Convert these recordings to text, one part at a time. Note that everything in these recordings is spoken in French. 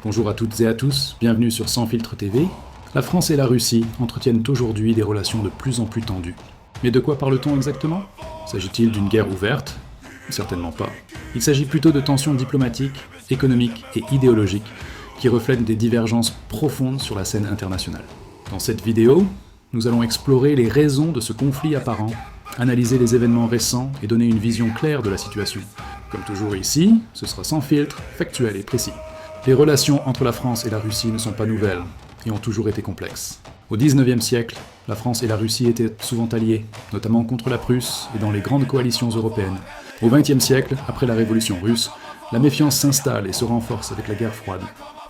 Bonjour à toutes et à tous, bienvenue sur Sans Filtre TV. La France et la Russie entretiennent aujourd'hui des relations de plus en plus tendues. Mais de quoi parle-t-on exactement? S'agit-il d'une guerre ouverte? Certainement pas. Il s'agit plutôt de tensions diplomatiques, économiques et idéologiques qui reflètent des divergences profondes sur la scène internationale. Dans cette vidéo, nous allons explorer les raisons de ce conflit apparent, analyser les événements récents et donner une vision claire de la situation. Comme toujours ici, ce sera sans filtre, factuel et précis. Les relations entre la France et la Russie ne sont pas nouvelles et ont toujours été complexes. Au XIXe siècle, la France et la Russie étaient souvent alliées, notamment contre la Prusse et dans les grandes coalitions européennes. Au XXe siècle, après la Révolution russe, la méfiance s'installe et se renforce avec la guerre froide.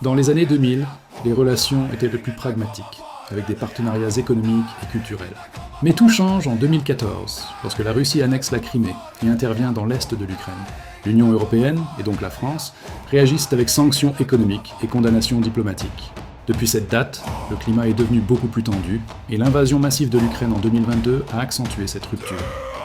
Dans les années 2000, les relations étaient de plus pragmatiques, avec des partenariats économiques et culturels. Mais tout change en 2014, lorsque la Russie annexe la Crimée et intervient dans l'est de l'Ukraine. L'Union européenne, et donc la France, réagissent avec sanctions économiques et condamnations diplomatiques. Depuis cette date, le climat est devenu beaucoup plus tendu, et l'invasion massive de l'Ukraine en 2022 a accentué cette rupture.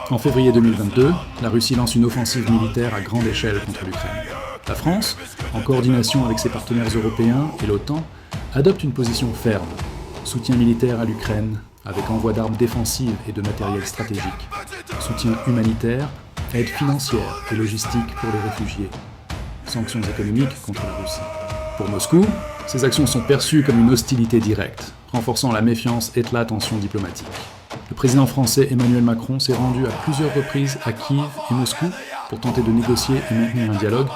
En février 2022, la Russie lance une offensive militaire à grande échelle contre l'Ukraine. La France, en coordination avec ses partenaires européens et l'OTAN, adopte une position ferme. Soutien militaire à l'Ukraine, avec envoi d'armes défensives et de matériel stratégique. Soutien humanitaire, aide financière et logistique pour les réfugiés. Sanctions économiques contre la Russie. Pour Moscou, ces actions sont perçues comme une hostilité directe, renforçant la méfiance et la tension diplomatique. Le président français Emmanuel Macron s'est rendu à plusieurs reprises à Kiev et Moscou pour tenter de négocier et maintenir un dialogue,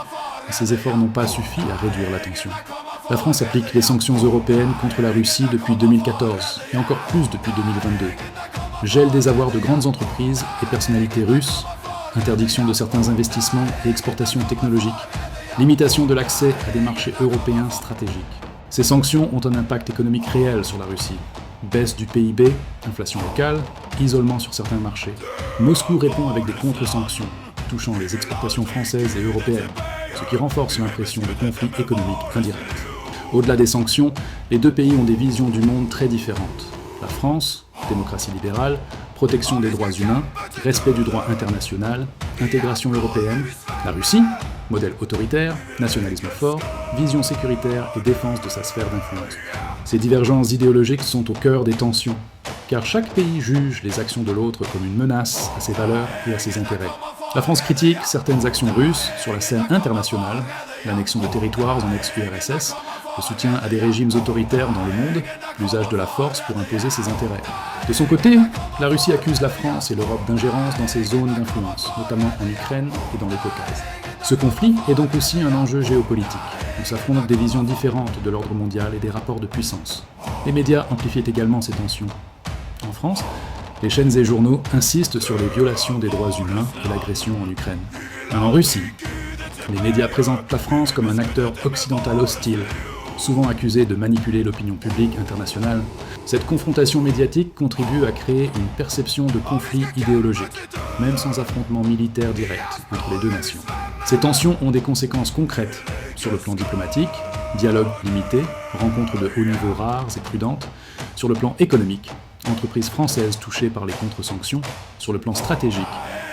mais ces efforts n'ont pas suffi à réduire la tension. La France applique les sanctions européennes contre la Russie depuis 2014, et encore plus depuis 2022. Gel des avoirs de grandes entreprises et personnalités russes, interdiction de certains investissements et exportations technologiques, limitation de l'accès à des marchés européens stratégiques. Ces sanctions ont un impact économique réel sur la Russie. Baisse du PIB, inflation locale, isolement sur certains marchés. Moscou répond avec des contre-sanctions, touchant les exportations françaises et européennes, ce qui renforce l'impression de conflit économique indirect. Au-delà des sanctions, les deux pays ont des visions du monde très différentes. La France, démocratie libérale, protection des droits humains, respect du droit international, intégration européenne. La Russie, modèle autoritaire, nationalisme fort, vision sécuritaire et défense de sa sphère d'influence. Ces divergences idéologiques sont au cœur des tensions, car chaque pays juge les actions de l'autre comme une menace à ses valeurs et à ses intérêts. La France critique certaines actions russes sur la scène internationale, l'annexion de territoires en ex-URSS, le soutien à des régimes autoritaires dans le monde, l'usage de la force pour imposer ses intérêts. De son côté, la Russie accuse la France et l'Europe d'ingérence dans ses zones d'influence, notamment en Ukraine et dans le Caucase. Ce conflit est donc aussi un enjeu géopolitique, où s'affrontent des visions différentes de l'ordre mondial et des rapports de puissance. Les médias amplifient également ces tensions. En France, les chaînes et journaux insistent sur les violations des droits humains et l'agression en Ukraine. En Russie, les médias présentent la France comme un acteur occidental hostile, souvent accusé de manipuler l'opinion publique internationale. Cette confrontation médiatique contribue à créer une perception de conflit idéologique, même sans affrontement militaire direct entre les deux nations. Ces tensions ont des conséquences concrètes sur le plan diplomatique, dialogue limité, rencontres de haut niveau rares et prudentes, sur le plan économique, entreprises françaises touchées par les contre-sanctions, sur le plan stratégique,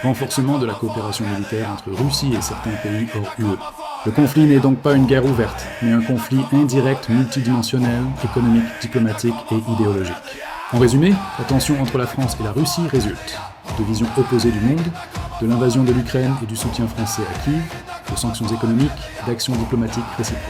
renforcement de la coopération militaire entre Russie et certains pays hors UE. Le conflit n'est donc pas une guerre ouverte, mais un conflit indirect multidimensionnel, économique, diplomatique et idéologique. En résumé, la tension entre la France et la Russie résulte de visions opposées du monde, de l'invasion de l'Ukraine et du soutien français à Kiev, de sanctions économiques, d'actions diplomatiques réciproques.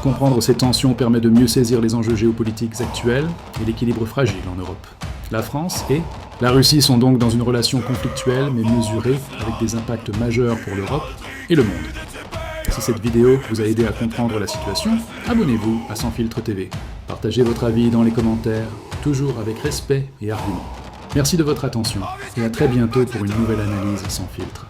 Comprendre ces tensions permet de mieux saisir les enjeux géopolitiques actuels et l'équilibre fragile en Europe. La France et la Russie sont donc dans une relation conflictuelle mais mesurée, avec des impacts majeurs pour l'Europe et le monde. Si cette vidéo vous a aidé à comprendre la situation, abonnez-vous à Sans Filtre TV. Partagez votre avis dans les commentaires, toujours avec respect et argument. Merci de votre attention et à très bientôt pour une nouvelle analyse sans filtre.